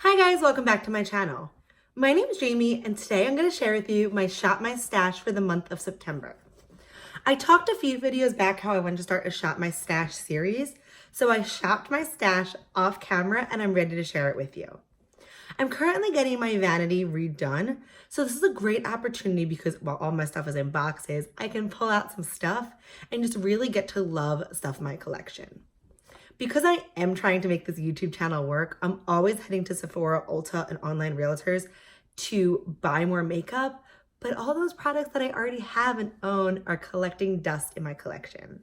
Hi guys, welcome back to my channel. My name is Jamie and today I'm going to share with you my Shop My Stash for the month of September. I talked a few videos back how I wanted to start a Shop My Stash series, so I shopped my stash off camera and I'm ready to share it with you. I'm currently getting my vanity redone, so this is a great opportunity because while all my stuff is in boxes, I can pull out some stuff and just really get to love stuff in my collection. Because I am trying to make this YouTube channel work, I'm always heading to Sephora, Ulta, and online realtors to buy more makeup, but all those products that I already have and own are collecting dust in my collection.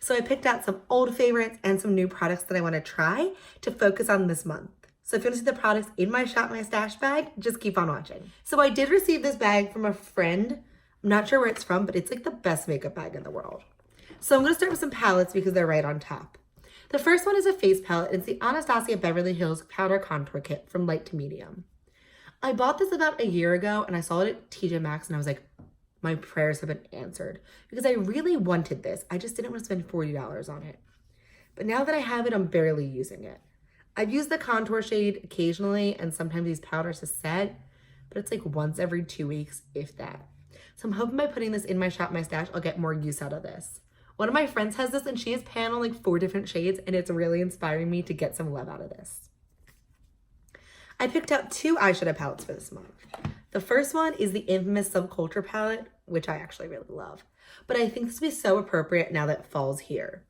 So I picked out some old favorites and some new products that I want to try to focus on this month. So if you want to see the products in my Shop My Stash bag, just keep on watching. So I did receive this bag from a friend. I'm not sure where it's from, but it's like the best makeup bag in the world. So I'm going to start with some palettes because they're right on top. The first one is a face palette. It's the Anastasia Beverly Hills Powder Contour Kit from light to medium. I bought this about a year ago and I saw it at TJ Maxx and I was like, my prayers have been answered because I really wanted this. I just didn't want to spend $40 on it. But now that I have it, I'm barely using it. I've used the contour shade occasionally and sometimes these powders to set, but it's like once every 2 weeks, if that. So I'm hoping by putting this in my Shop My Stash, I'll get more use out of this. One of my friends has this and she has pan on like 4 different shades and it's really inspiring me to get some love out of this. I picked out 2 eyeshadow palettes for this month. The first one is the infamous Subculture palette, which I actually really love. But I think this would be so appropriate now that fall's here.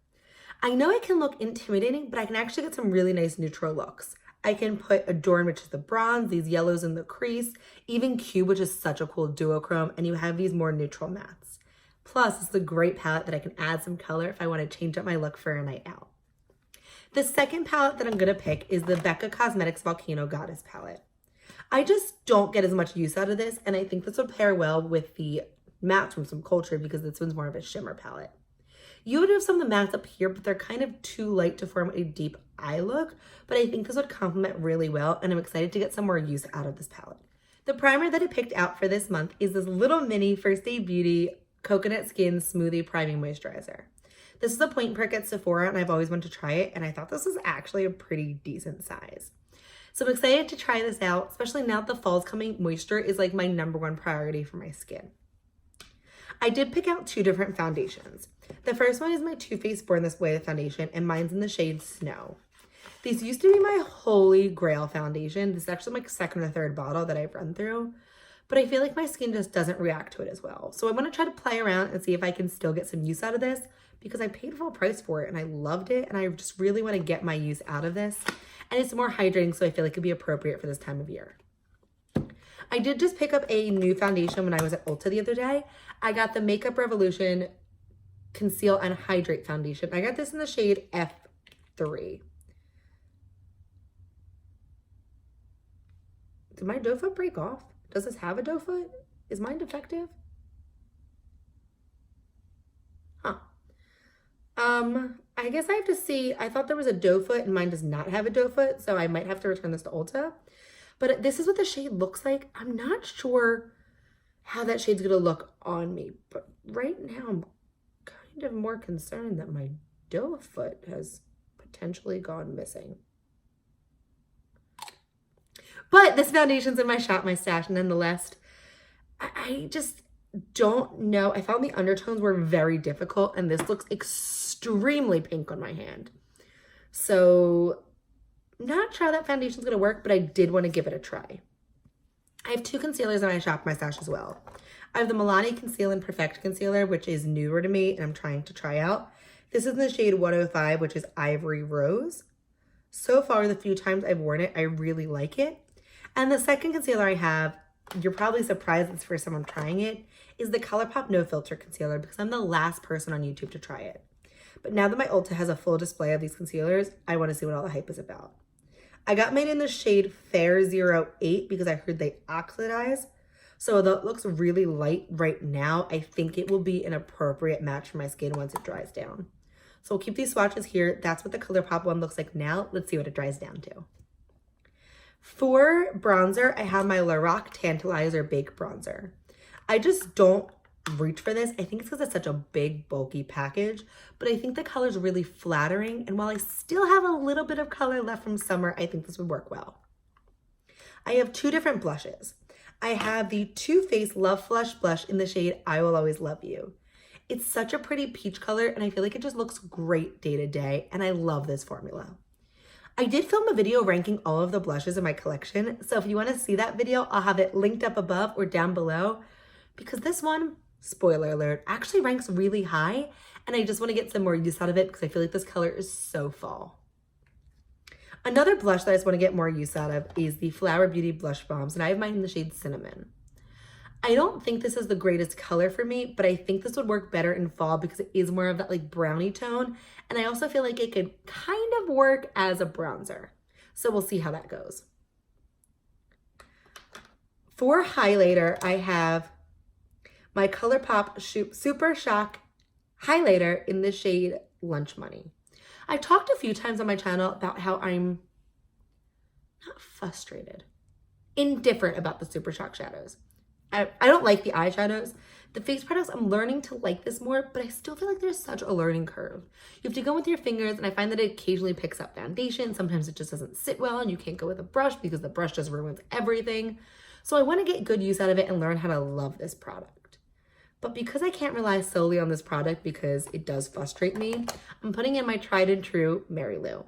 I know it can look intimidating, but I can actually get some really nice neutral looks. I can put Adorn, which is the bronze, these yellows in the crease, even Cube, which is such a cool duochrome, and you have these more neutral mattes. Plus, it's a great palette that I can add some color if I want to change up my look for a night out. The second palette that I'm going to pick is the Becca Cosmetics Volcano Goddess palette. I just don't get as much use out of this, and I think this would pair well with the mattes from Subculture because this one's more of a shimmer palette. You would have some of the mattes up here, but they're kind of too light to form a deep eye look, but I think this would complement really well, and I'm excited to get some more use out of this palette. The primer that I picked out for this month is this little mini First Aid Beauty Coconut Skin Smoothie Priming Moisturizer. This is a point and prick at Sephora and I've always wanted to try it and I thought this was actually a pretty decent size. So I'm excited to try this out, especially now that the fall's coming. Moisture is like my #1 priority for my skin. I did pick out 2 different foundations. The first one is my Too Faced Born This Way foundation and mine's in the shade Snow. These used to be my holy grail foundation. This is actually my second or third bottle that I've run through. But I feel like my skin just doesn't react to it as well. So I want to try to play around and see if I can still get some use out of this because I paid full price for it and I loved it and I just really want to get my use out of this. And it's more hydrating, so I feel like it'd be appropriate for this time of year. I did just pick up a new foundation when I was at Ulta the other day. I got the Makeup Revolution Conceal and Hydrate Foundation. I got this in the shade F3. Did my doe foot break off? Does this have a doe foot? Is mine defective? Huh. I guess I have to see. I thought there was a doe foot and mine does not have a doe foot, so I might have to return this to Ulta. But this is what the shade looks like. I'm not sure how that shade's gonna look on me, but right now I'm kind of more concerned that my doe foot has potentially gone missing. But this foundation's in my Shop My Stash nonetheless. I just don't know. I found the undertones were very difficult and this looks extremely pink on my hand. So not sure how that foundation's gonna work, but I did want to give it a try. I have 2 concealers in my Shop My Stash as well. I have the Milani Conceal and Perfect Concealer, which is newer to me and I'm trying to try out. This is in the shade 105, which is Ivory Rose. So far, the few times I've worn it, I really like it. And the second concealer I have, you're probably surprised it's the first time I'm trying it, is the ColourPop No Filter Concealer because I'm the last person on YouTube to try it. But now that my Ulta has a full display of these concealers, I want to see what all the hype is about. I got mine in the shade Fair 08 because I heard they oxidize. So though it looks really light right now, I think it will be an appropriate match for my skin once it dries down. So we'll keep these swatches here. That's what the ColourPop one looks like now. Let's see what it dries down to. For bronzer, I have my Lorac Tantalizer Bake Bronzer. I just don't reach for this. I think it's because it's such a big, bulky package, but I think the color is really flattering. And while I still have a little bit of color left from summer, I think this would work well. I have two different blushes. I have the Too Faced Love Flush blush in the shade I Will Always Love You. It's such a pretty peach color and I feel like it just looks great day to day, and I love this formula. I did film a video ranking all of the blushes in my collection, so if you want to see that video, I'll have it linked up above or down below, because this one, spoiler alert, actually ranks really high, and I just want to get some more use out of it because I feel like this color is so fall. Another blush that I just want to get more use out of is the Flower Beauty Blush Bombs, and I have mine in the shade Cinnamon. I don't think this is the greatest color for me, but I think this would work better in fall because it is more of that like brownie tone. And I also feel like it could kind of work as a bronzer. So we'll see how that goes. For highlighter, I have my ColourPop Super Shock highlighter in the shade Lunch Money. I've talked a few times on my channel about how I'm not frustrated, indifferent about the Super Shock shadows. I don't like the eyeshadows. The face products, I'm learning to like this more, but I still feel like there's such a learning curve. You have to go with your fingers, and I find that it occasionally picks up foundation. Sometimes it just doesn't sit well, and you can't go with a brush because the brush just ruins everything. So I want to get good use out of it and learn how to love this product. But because I can't rely solely on this product because it does frustrate me, I'm putting in my tried and true Mary Lou.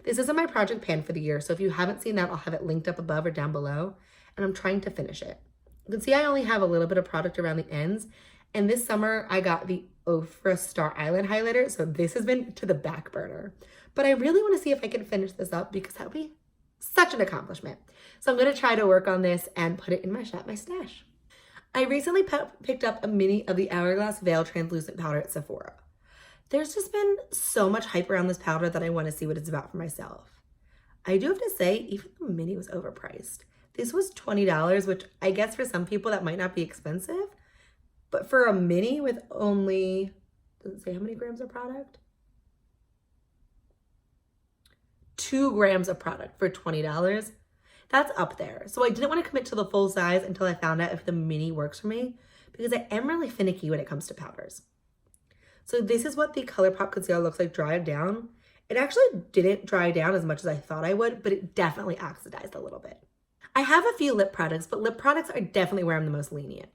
This isn't my project pan for the year, so if you haven't seen that, I'll have it linked up above or down below, and I'm trying to finish it. You can see I only have a little bit of product around the ends, and this summer I got the Ofra Star Island highlighter, so this has been to the back burner. But I really want to see if I can finish this up because that would be such an accomplishment. So I'm going to try to work on this and put it in my Shop My Stash. I recently picked up a mini of the Hourglass Veil Translucent Powder at Sephora. There's just been so much hype around this powder that I want to see what it's about for myself. I do have to say, even the mini was overpriced. This was $20, which I guess for some people that might not be expensive, but for a mini with only, does it say how many grams of product? 2 grams of product for $20. That's up there. So I didn't want to commit to the full size until I found out if the mini works for me, because I am really finicky when it comes to powders. So this is what the ColourPop concealer looks like dried down. It actually didn't dry down as much as I thought I would, but it definitely oxidized a little bit. I have a few lip products, but lip products are definitely where I'm the most lenient.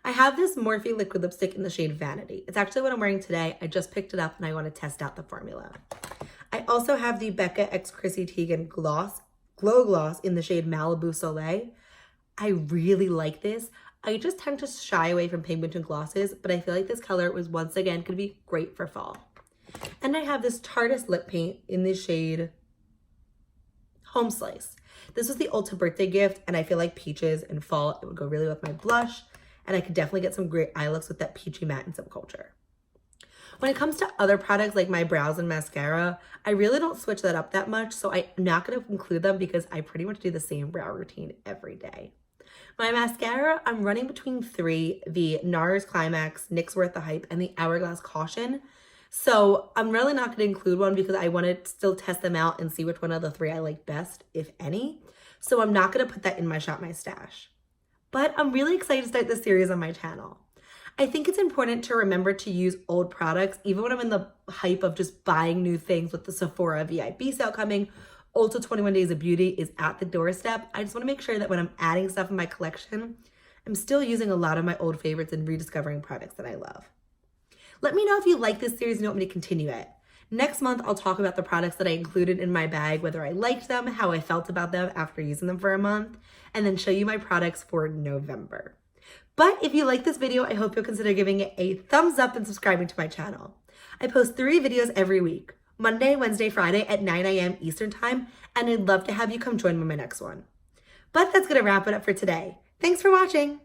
I have this Morphe liquid lipstick in the shade Vanity. It's actually what I'm wearing today. I just picked it up and I want to test out the formula. I also have the Becca x Chrissy Teigen Glow Gloss in the shade Malibu Soleil. I really like this. I just tend to shy away from pigmented glosses, but I feel like this color was once again going to be great for fall. And I have this Tarte lip paint in the shade Home Slice. This was the Ulta birthday gift, and I feel like peaches and fall, it would go really with my blush, and I could definitely get some great eye looks with that peachy matte and Subculture. When it comes to other products like my brows and mascara, I really don't switch that up that much, so I'm not going to include them because I pretty much do the same brow routine every day. My mascara, I'm running between 3, the NARS Climax, NYX Worth the Hype, and the Hourglass Caution. So I'm really not going to include one because I want to still test them out and see which one of the 3 I like best, if any. So I'm not going to put that in my Shop My Stash. But I'm really excited to start this series on my channel. I think it's important to remember to use old products, even when I'm in the hype of just buying new things with the Sephora VIP sale coming. Ulta 21 Days of Beauty is at the doorstep. I just want to make sure that when I'm adding stuff in my collection, I'm still using a lot of my old favorites and rediscovering products that I love. Let me know if you like this series and you want me to continue it. Next month, I'll talk about the products that I included in my bag, whether I liked them, how I felt about them after using them for a month, and then show you my products for November. But if you like this video, I hope you'll consider giving it a thumbs up and subscribing to my channel. I post 3 videos every week, Monday, Wednesday, Friday at 9 a.m. Eastern Time, and I'd love to have you come join me in my next one. But that's going to wrap it up for today. Thanks for watching.